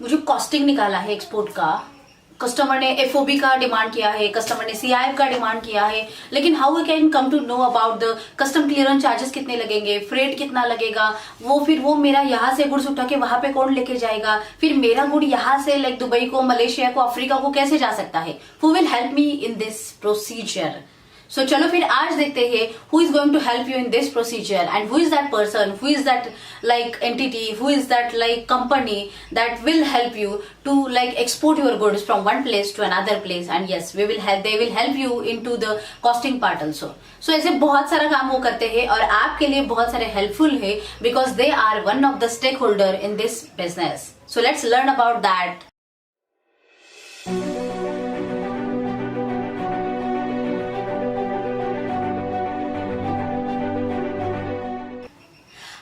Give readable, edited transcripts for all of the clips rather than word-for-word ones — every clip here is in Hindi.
मुझे कॉस्टिंग निकाला है एक्सपोर्ट का, कस्टमर ने एफओबी का डिमांड किया है, कस्टमर ने सीआईएफ का डिमांड किया है, लेकिन how we can come to know about the custom clearance charges कितने लगेंगे, फ्रेट कितना लगेगा, वो मेरा यहाँ से गुड्स उठा के वहां पे कौन लेके जाएगा, फिर मेरा गुड यहाँ से लाइक दुबई को, मलेशिया को, अफ्रीका को कैसे जा सकता है, who will help me in this procedure. So चलो फिर आज देखते हैं who is going to help you in this procedure and who is that person, who is that like entity, who is that like company that will help you to like export your goods from one place to another place and yes they will help you in to the costing part also. So ऐसे बहुत सारा काम वो करते हैं और आपके लिए बहुत सारे हेल्पफुल है because they are one of the stakeholder in this business. So let's learn about that.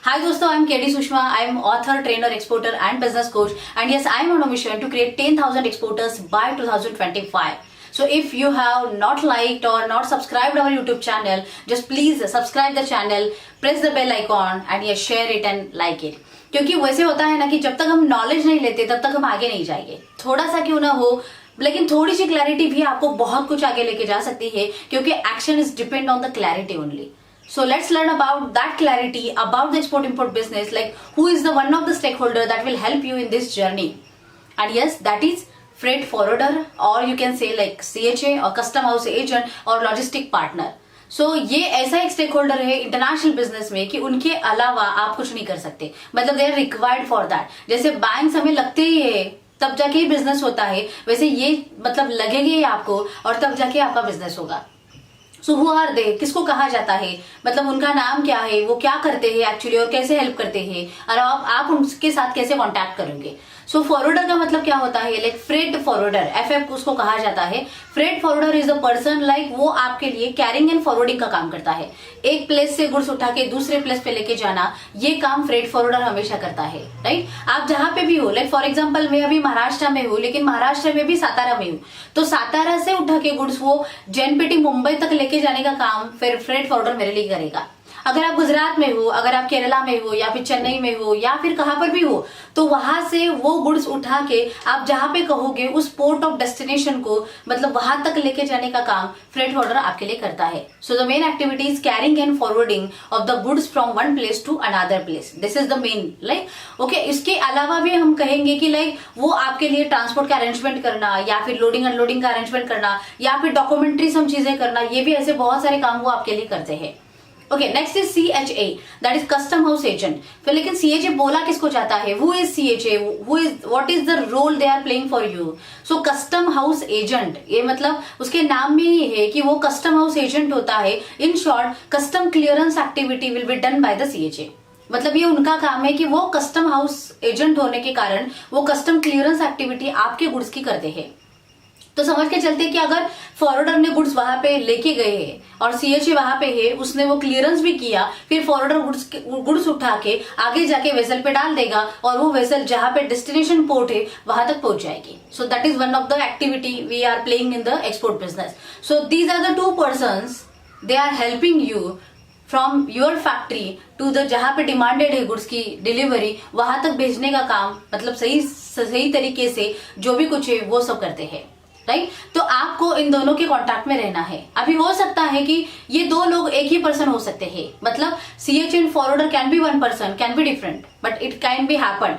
Hi दोस्तों, I am KD Sushma. I am author, trainer, exporter and business coach. And yes, I am on a mission to create 10,000 exporters by 2025. So if you have not liked or not subscribed our YouTube channel, just please subscribe the channel, press the bell icon and yes, share it and like it. क्योंकि वैसे होता है ना कि जब तक हम नॉलेज नहीं लेते तब तक हम आगे नहीं जाएंगे। थोड़ा सा क्यों ना हो, लेकिन थोड़ी सी क्लैरिटी भी आपको बहुत कुछ आगे लेके जा सकती है, क्योंकि action is depend on the clarity only. So let's learn about that clarity about the export-import business, like who is the one of the stakeholder that will help you in this journey. And yes, that is freight forwarder or you can say like CHA or custom house agent or logistic partner. So ये ऐसा एक स्टेक होल्डर है इंटरनेशनल बिजनेस में कि उनके अलावा आप कुछ नहीं कर सकते, मतलब they are required for that. जैसे बैंक हमें लगते ही है तब जाके ही बिजनेस होता है, वैसे ये मतलब लगेंगे ही आपको और तब जाके आपका बिजनेस होगा। सो हु आर दे, किसको कहा जाता है, मतलब उनका नाम क्या है, वो क्या करते हैं एक्चुअली और कैसे हेल्प करते हैं और आप उनके साथ कैसे कांटेक्ट करोगे। सो फॉरवर्डर का मतलब क्या होता है, लाइक फ्रेट फॉरवर्डर, एफएफ उसको कहा जाता है। Freight forwarder is a person like वो आपके लिए कैरिंग एंड फॉरवर्डिंग का काम करता है। एक प्लेस से गुड्स उठा के दूसरे प्लेस पे लेके जाना, ये काम फ्रेट फॉरवर्डर हमेशा करता है, राइट। आप जहां पे भी हो, लाइक फॉर एग्जांपल मैं अभी महाराष्ट्र में हूँ, लेकिन महाराष्ट्र में भी सातारा में हूँ, तो सातारा से उठा के गुड्स वो जेएनपीटी मुंबई तक लेके जाने का काम फिर फ्रेट फॉरवर्डर मेरे लिए करेगा। अगर आप गुजरात में हो, अगर आप केरला में हो या फिर चेन्नई में हो या फिर कहां पर भी हो, तो वहां से वो गुड्स उठा के आप जहां पे कहोगे उस पोर्ट ऑफ डेस्टिनेशन को, मतलब वहां तक लेके जाने का काम फ्रेट फॉरवर्डर आपके लिए करता है। So the main activity is carrying and forwarding of the goods from one place to another place, this is the main like okay. इसके अलावा भी हम कहेंगे कि लाइक वो आपके लिए ट्रांसपोर्ट का अरेंजमेंट करना या फिर लोडिंग अनलोडिंग का अरेंजमेंट करना या फिर डॉक्यूमेंट्री सब चीजें करना, ये भी ऐसे बहुत सारे काम वो आपके लिए करते हैं। Okay, next is CHA, that is custom house agent. फिर लेकिन CHA बोला किसको जाता है, who is CHA, what is the role they are playing for you. So custom house agent, ये मतलब उसके नाम में ही है कि वो कस्टम हाउस एजेंट होता है। In short, custom clearance activity will be done by the CHA, मतलब ये उनका काम है कि वो कस्टम हाउस एजेंट होने के कारण वो कस्टम क्लियरेंस एक्टिविटी आपके गुड्स की करते हैं। तो समझ के चलते कि अगर फॉरवर्डर ने गुड्स वहां पे लेके गए हैं और CHA वहां पे है, उसने वो क्लियरेंस भी किया, फिर फॉरवर्डर गुड्स उठा के आगे जाके वेसल पे डाल देगा और वो वेसल जहां पे डेस्टिनेशन पोर्ट है वहां तक पहुंच जाएगी। So that is one of the activity we are playing in the export business. So these are the two persons, they are helping you from your factory to the जहां पे डिमांडेड है गुड्स की डिलीवरी, वहां तक भेजने का काम, मतलब सही तरीके से जो भी कुछ है वो सब करते हैं, राइट। तो आपको इन दोनों के कांटेक्ट में रहना है। अभी हो सकता है कि ये दो लोग एक ही पर्सन हो सकते हैं, मतलब CHA and forwarder can be one person, can be different, but it can be happen.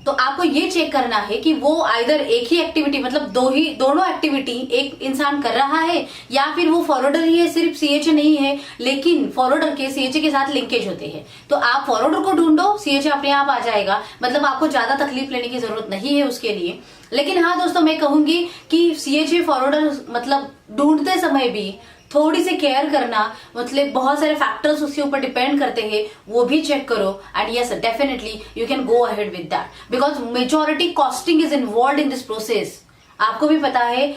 तो आपको ये चेक करना है कि वो आइदर एक ही एक्टिविटी, मतलब दोनों एक्टिविटी एक इंसान कर रहा है, या फिर वो फॉरवर्डर ही है, सिर्फ CHA नहीं है, लेकिन फॉरवर्डर के CHA के साथ लिंकेज होते हैं। तो आप फॉरवर्डर को ढूंढो, CHA अपने आप आ जाएगा, मतलब आपको ज्यादा तकलीफ लेने की जरूरत नहीं है उसके लिए। लेकिन हाँ दोस्तों, मैं कहूंगी कि CHA फॉरवर्डर मतलब ढूंढते समय भी थोड़ी सी केयर करना, मतलब बहुत सारे फैक्टर्स उसके ऊपर डिपेंड करते हैं, वो भी चेक करो। And yes, definitely you can go ahead with that because majority costing is involve in this process. आपको भी पता है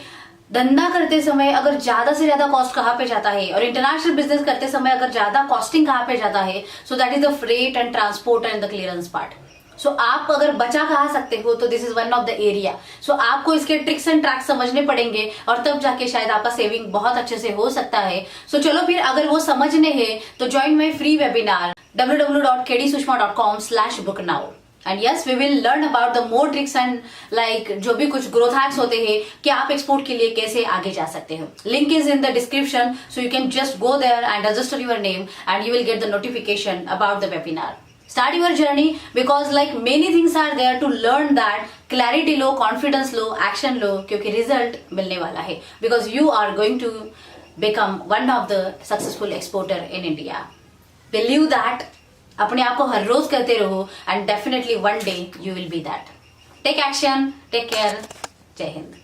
धंधा करते समय अगर ज्यादा से ज्यादा कॉस्ट कहाँ पे जाता है, और इंटरनेशनल बिजनेस करते समय अगर ज्यादा कॉस्टिंग कहाँ पे जाता है, so that is the freight and transport and the clearance part. So आप अगर बचा कहा सकते हो तो this is one of the area. So आपको इसके ट्रिक्स एंड ट्रैक्स समझने पड़ेंगे और तब जाके शायद आपका सेविंग बहुत अच्छे से हो सकता है। सो चलो फिर अगर वो समझने हैं तो join my free webinar www.kdsushma.com/book now। And yes we will learn about the more tricks and like जो भी कुछ ग्रोथ हैक्स होते हैं कि आप एक्सपोर्ट के लिए कैसे आगे जा सकते हो. Link is in the description, so you can just go there and register your name and you will get the notification about the webinar. Start your journey because like many things are there to learn that. Clarity low, confidence low, action लो, क्योंकि result मिलने वाला है. Because you are going to become one of the successful exporter in India. Believe that. अपने आप को हर रोज करते रहो and definitely one day you will be that. Take action. Take care. जय हिंद.